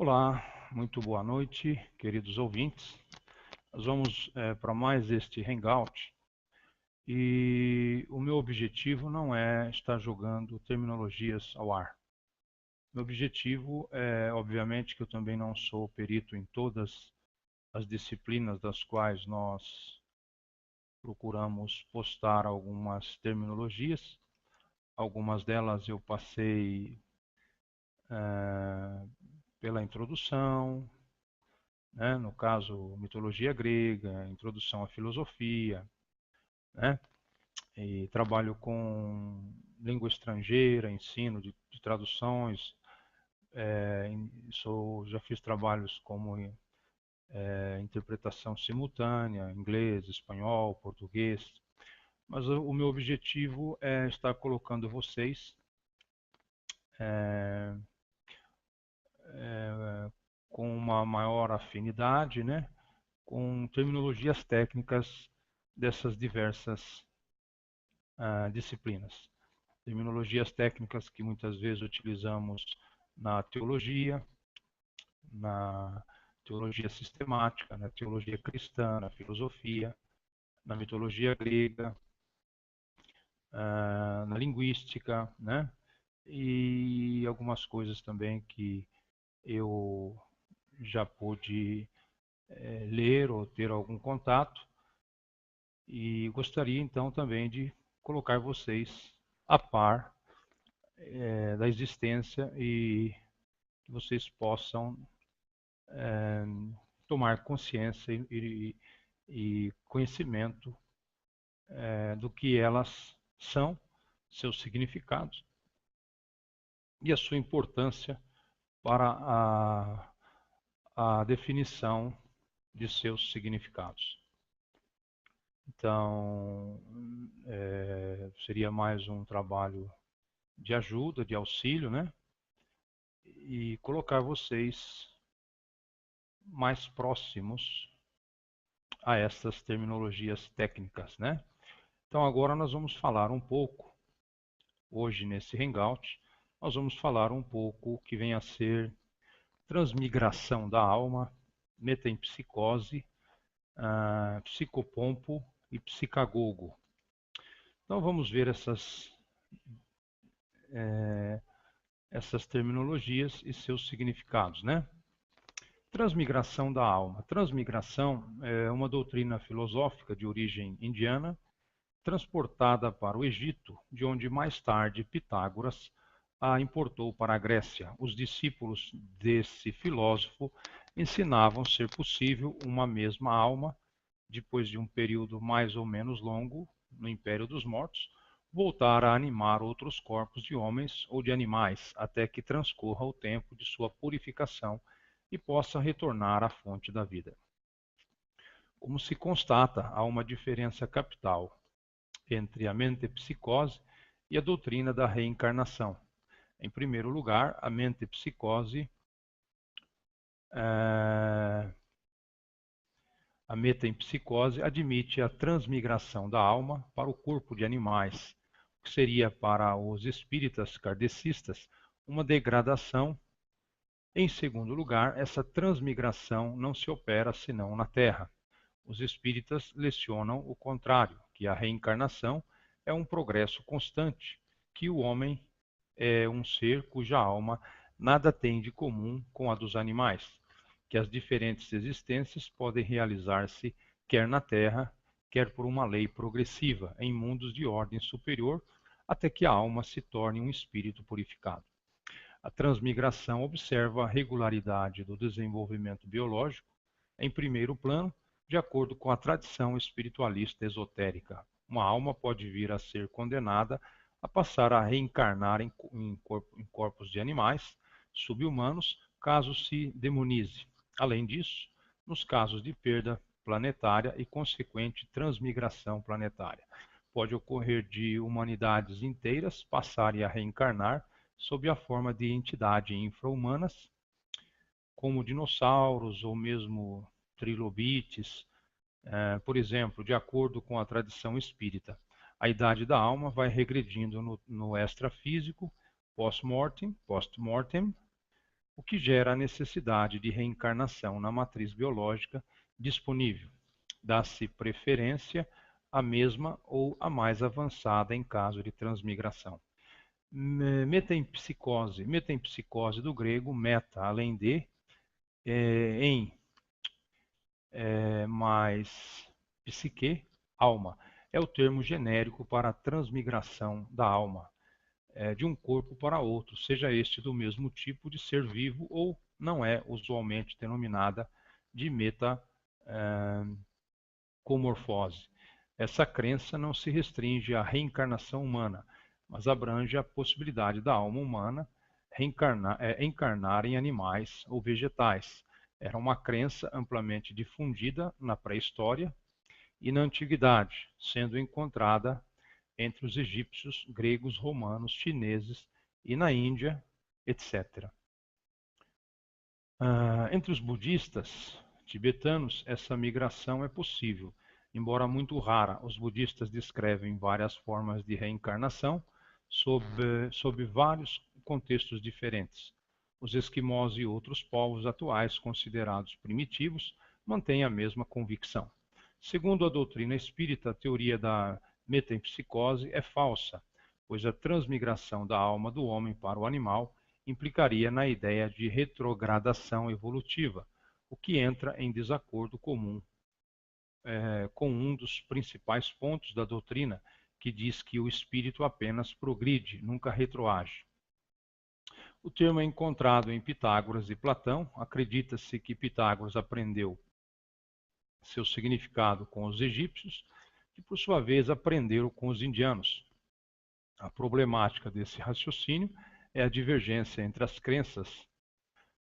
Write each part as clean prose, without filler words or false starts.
Olá, muito boa noite, queridos ouvintes. Nós vamos para mais este Hangout e o meu objetivo não é estar jogando terminologias ao ar. Meu objetivo é, obviamente, que eu também não sou perito em todas as disciplinas das quais nós procuramos postar algumas terminologias. Algumas delas eu passei pela introdução, né? No caso, mitologia grega, introdução à filosofia, né? E trabalho com língua estrangeira, ensino de traduções, já fiz trabalhos como interpretação simultânea, inglês, espanhol, português, mas o meu objetivo é estar colocando vocês é, com uma maior afinidade, né, com terminologias técnicas dessas diversas disciplinas. Terminologias técnicas que muitas vezes utilizamos na teologia sistemática, na teologia cristã, na filosofia, na mitologia grega, na linguística, né? E algumas coisas também que eu já pude ler ou ter algum contato, e gostaria então também de colocar vocês a par da existência e que vocês possam tomar consciência e conhecimento do que elas são, seus significados e a sua importância para a definição de seus significados. Então, seria mais um trabalho de ajuda, de auxílio, né? E colocar vocês mais próximos a essas terminologias técnicas, né? Então agora nós vamos falar um pouco, hoje nesse Hangout, nós vamos falar um pouco o que vem a ser transmigração da alma, metempsicose, psicopompo e psicagogo. Então vamos ver essas terminologias e seus significados, né? Transmigração da alma. Transmigração é uma doutrina filosófica de origem indiana, transportada para o Egito, de onde mais tarde Pitágoras a importou para a Grécia. Os discípulos desse filósofo ensinavam ser possível uma mesma alma, depois de um período mais ou menos longo no Império dos Mortos, voltar a animar outros corpos de homens ou de animais, até que transcorra o tempo de sua purificação e possa retornar à fonte da vida. Como se constata, há uma diferença capital entre a mentepsicose e a doutrina da reencarnação. Em primeiro lugar, a metempsicose admite a transmigração da alma para o corpo de animais, o que seria para os espíritas kardecistas uma degradação. Em segundo lugar, essa transmigração não se opera senão na Terra. Os espíritas lecionam o contrário, que a reencarnação é um progresso constante, que o homem é um ser cuja alma nada tem de comum com a dos animais, que as diferentes existências podem realizar-se quer na Terra, quer por uma lei progressiva, em mundos de ordem superior, até que a alma se torne um espírito purificado. A transmigração observa a regularidade do desenvolvimento biológico, em primeiro plano, de acordo com a tradição espiritualista esotérica. Uma alma pode vir a ser condenada a passar a reencarnar em corpos de animais subhumanos, caso se demonize. Além disso, nos casos de perda planetária e consequente transmigração planetária, pode ocorrer de humanidades inteiras passarem a reencarnar sob a forma de entidades infra-humanas, como dinossauros ou mesmo trilobites. Por exemplo, de acordo com a tradição espírita, a idade da alma vai regredindo no extrafísico, post-mortem, o que gera a necessidade de reencarnação na matriz biológica disponível. Dá-se preferência à mesma ou à mais avançada em caso de transmigração. Metempsicose do grego meta, além de, em, mais psique, alma. É o termo genérico para a transmigração da alma de um corpo para outro, seja este do mesmo tipo de ser vivo ou não é usualmente denominada de metacomorfose. Essa crença não se restringe à reencarnação humana, mas abrange a possibilidade da alma humana encarnar em animais ou vegetais. Era uma crença amplamente difundida na pré-história e na antiguidade, sendo encontrada entre os egípcios, gregos, romanos, chineses e na Índia, etc. Entre os budistas tibetanos, essa migração é possível. Embora muito rara, os budistas descrevem várias formas de reencarnação sob vários contextos diferentes. Os esquimós e outros povos atuais considerados primitivos mantêm a mesma convicção. Segundo a doutrina espírita, a teoria da metempsicose é falsa, pois a transmigração da alma do homem para o animal implicaria na ideia de retrogradação evolutiva, o que entra em desacordo comum com um dos principais pontos da doutrina, que diz que o espírito apenas progride, nunca retroage. O termo é encontrado em Pitágoras e Platão. Acredita-se que Pitágoras aprendeu seu significado com os egípcios, que por sua vez aprenderam com os indianos. A problemática desse raciocínio é a divergência entre as crenças.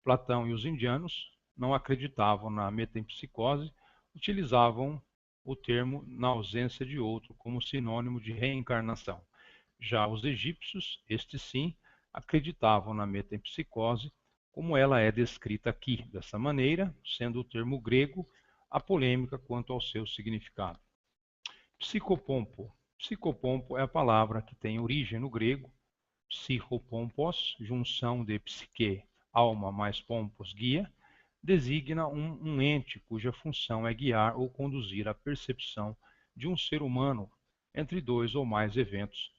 Platão e os indianos não acreditavam na metempsicose, utilizavam o termo na ausência de outro como sinônimo de reencarnação. Já os egípcios, estes sim, acreditavam na metempsicose, como ela é descrita aqui, dessa maneira, sendo o termo grego a polêmica quanto ao seu significado. Psicopompo. Psicopompo é a palavra que tem origem no grego, psicopompos, junção de psique, alma, mais pompos, guia, designa um ente cuja função é guiar ou conduzir a percepção de um ser humano entre dois ou mais eventos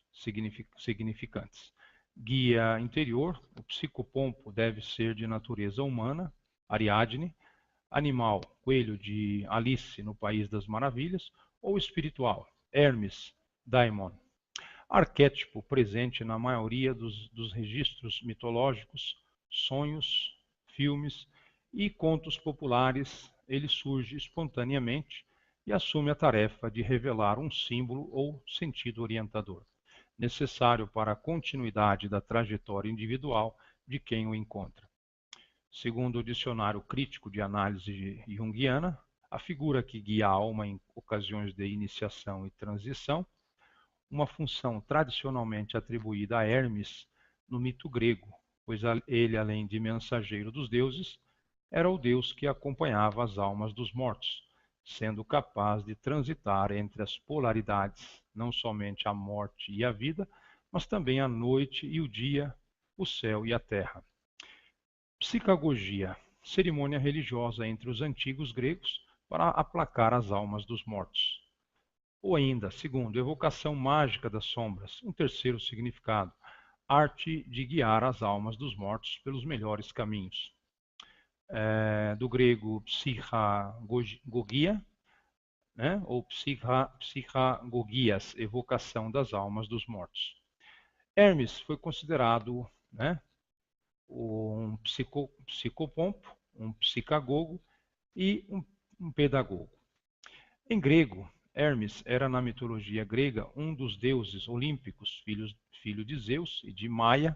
significantes. Guia interior, o psicopompo deve ser de natureza humana, Ariadne, animal, coelho de Alice no País das Maravilhas, ou espiritual, Hermes, Daimon. Arquétipo presente na maioria dos registros mitológicos, sonhos, filmes e contos populares, ele surge espontaneamente e assume a tarefa de revelar um símbolo ou sentido orientador, necessário para a continuidade da trajetória individual de quem o encontra. Segundo o Dicionário Crítico de Análise Junguiana, a figura que guia a alma em ocasiões de iniciação e transição, uma função tradicionalmente atribuída a Hermes no mito grego, pois ele, além de mensageiro dos deuses, era o deus que acompanhava as almas dos mortos, sendo capaz de transitar entre as polaridades, não somente a morte e a vida, mas também a noite e o dia, o céu e a terra. Psicagogia, cerimônia religiosa entre os antigos gregos para aplacar as almas dos mortos. Ou ainda, segundo, evocação mágica das sombras, um terceiro significado, arte de guiar as almas dos mortos pelos melhores caminhos. Do grego psichagogia, né, ou psichagogias, evocação das almas dos mortos. Hermes foi considerado, né, um psicopompo, um psicagogo e um pedagogo. Em grego, Hermes era, na mitologia grega, um dos deuses olímpicos, filho de Zeus e de Maia,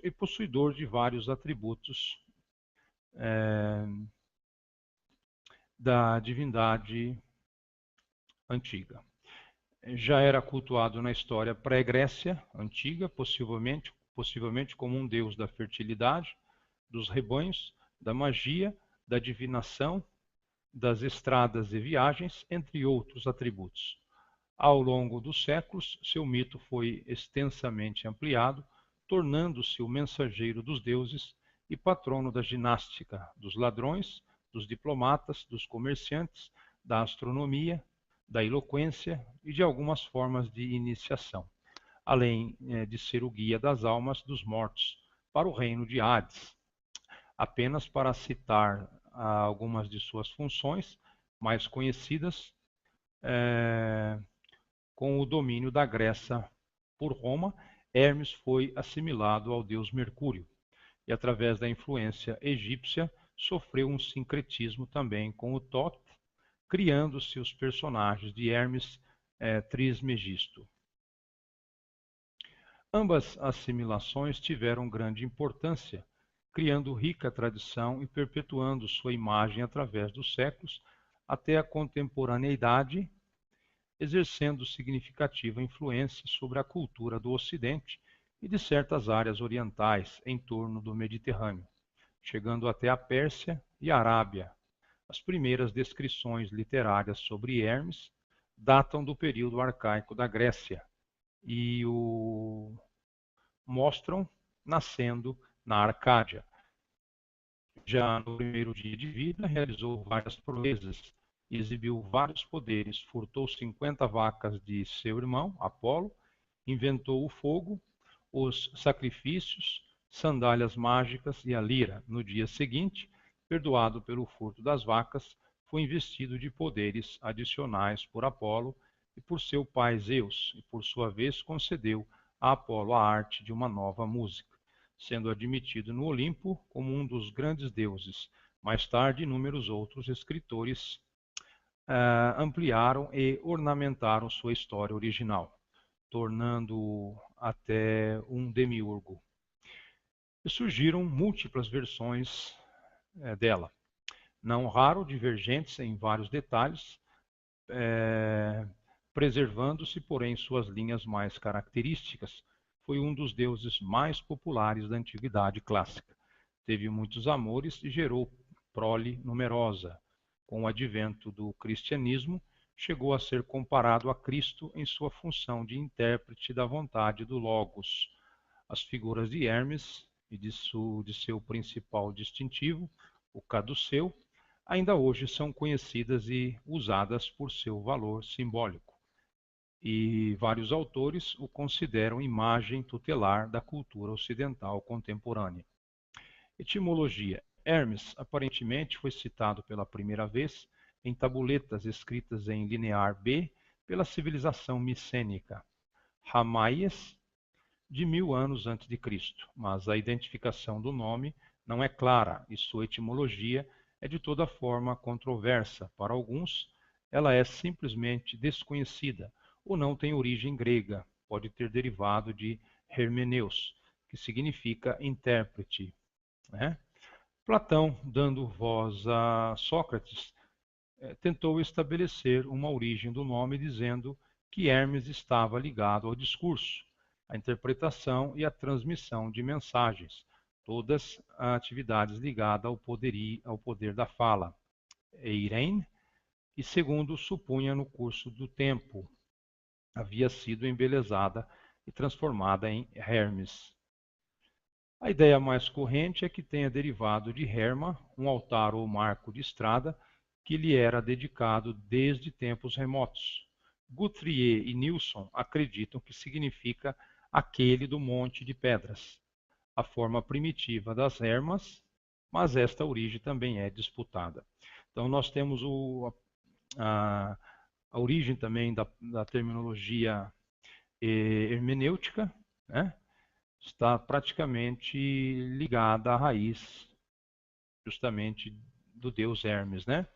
e possuidor de vários atributos da divindade antiga. Já era cultuado na história pré-Grécia antiga, possivelmente como um deus da fertilidade, dos rebanhos, da magia, da divinação, das estradas e viagens, entre outros atributos. Ao longo dos séculos, seu mito foi extensamente ampliado, tornando-se o mensageiro dos deuses e patrono da ginástica, dos ladrões, dos diplomatas, dos comerciantes, da astronomia, da eloquência e de algumas formas de iniciação, além de ser o guia das almas dos mortos para o reino de Hades. Apenas para citar algumas de suas funções mais conhecidas, com o domínio da Grécia por Roma, Hermes foi assimilado ao deus Mercúrio e, através da influência egípcia, sofreu um sincretismo também com o Thoth, criando-se os personagens de Hermes Trismegisto. Ambas assimilações tiveram grande importância, criando rica tradição e perpetuando sua imagem através dos séculos até a contemporaneidade, exercendo significativa influência sobre a cultura do Ocidente e de certas áreas orientais em torno do Mediterrâneo, chegando até a Pérsia e a Arábia. As primeiras descrições literárias sobre Hermes datam do período arcaico da Grécia e o mostram nascendo na Arcádia. Já no primeiro dia de vida, realizou várias proezas, exibiu vários poderes, furtou 50 vacas de seu irmão, Apolo, inventou o fogo, os sacrifícios, sandálias mágicas e a lira. No dia seguinte, perdoado pelo furto das vacas, foi investido de poderes adicionais por Apolo e por seu pai Zeus, e por sua vez concedeu a Apolo a arte de uma nova música, sendo admitido no Olimpo como um dos grandes deuses. Mais tarde, inúmeros outros escritores ampliaram e ornamentaram sua história original, tornando-o até um demiurgo. E surgiram múltiplas versões dela, não raro divergentes em vários detalhes, preservando-se, porém, suas linhas mais características. Foi um dos deuses mais populares da antiguidade clássica. Teve muitos amores e gerou prole numerosa. Com o advento do cristianismo, chegou a ser comparado a Cristo em sua função de intérprete da vontade do Logos. As figuras de Hermes e de seu principal distintivo, o caduceu, ainda hoje são conhecidas e usadas por seu valor simbólico. E vários autores o consideram imagem tutelar da cultura ocidental contemporânea. Etimologia. Hermes aparentemente foi citado pela primeira vez em tabuletas escritas em linear B pela civilização micênica Ramaies, de 1000 anos antes de Cristo, mas a identificação do nome não é clara e sua etimologia é de toda forma controversa. Para alguns, ela é simplesmente desconhecida ou não tem origem grega, pode ter derivado de hermeneus, que significa intérprete, né? Platão, dando voz a Sócrates, tentou estabelecer uma origem do nome dizendo que Hermes estava ligado ao discurso, à interpretação e à transmissão de mensagens, todas atividades ligadas ao poder da fala. Eirein, e segundo supunha no curso do tempo, havia sido embelezada e transformada em Hermes. A ideia mais corrente é que tenha derivado de Herma, um altar ou marco de estrada que lhe era dedicado desde tempos remotos. Guthrie e Nilsson acreditam que significa aquele do monte de pedras, a forma primitiva das Hermas, mas esta origem também é disputada. Então nós temos a origem também da terminologia hermenêutica, né? Está praticamente ligada à raiz justamente do deus Hermes, né?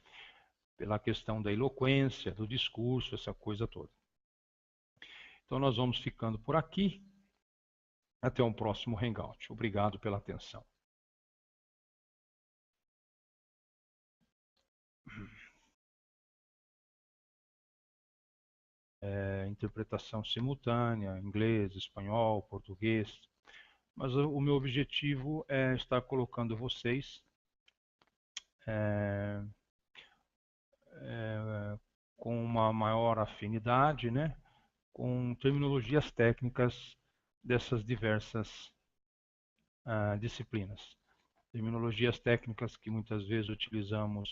Pela questão da eloquência, do discurso, essa coisa toda. Então nós vamos ficando por aqui. Até um próximo Hangout. Obrigado pela atenção. Interpretação simultânea, inglês, espanhol, português. Mas o meu objetivo é estar colocando vocês com uma maior afinidade, né, com terminologias técnicas dessas diversas disciplinas. terminologias técnicas que muitas vezes utilizamos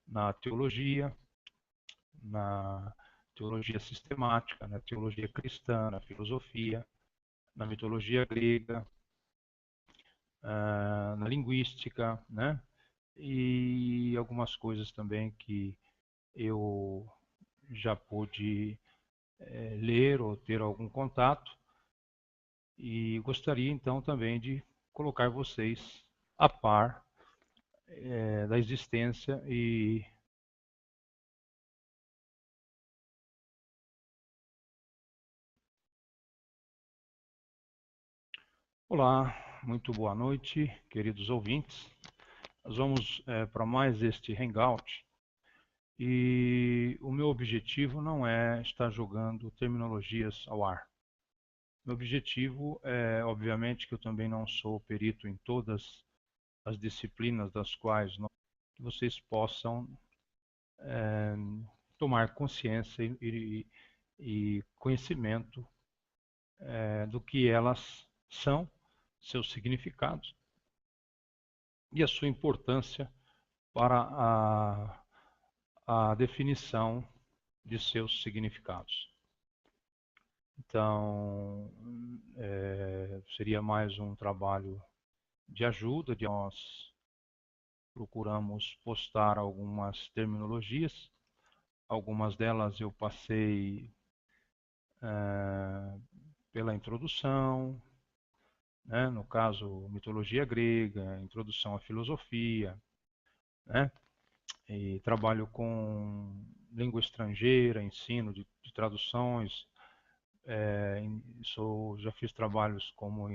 na teologia sistemática, na teologia cristã, na filosofia, na mitologia grega, na linguística, né? E algumas coisas também que eu já pude ler ou ter algum contato, e gostaria então também de colocar vocês a par da existência e olá, muito boa noite, queridos ouvintes. Nós vamos para mais este Hangout e o meu objetivo não é estar jogando terminologias ao ar. Meu objetivo é, obviamente, que eu também não sou perito em todas as disciplinas das quais vocês possam tomar consciência e conhecimento do que elas são, seus significados e a sua importância para a definição de seus significados. Então, seria mais um trabalho de ajuda, de nós procuramos postar algumas terminologias, algumas delas eu passei pela introdução, né? No caso, mitologia grega, introdução à filosofia, né? E trabalho com língua estrangeira, ensino de traduções, já fiz trabalhos como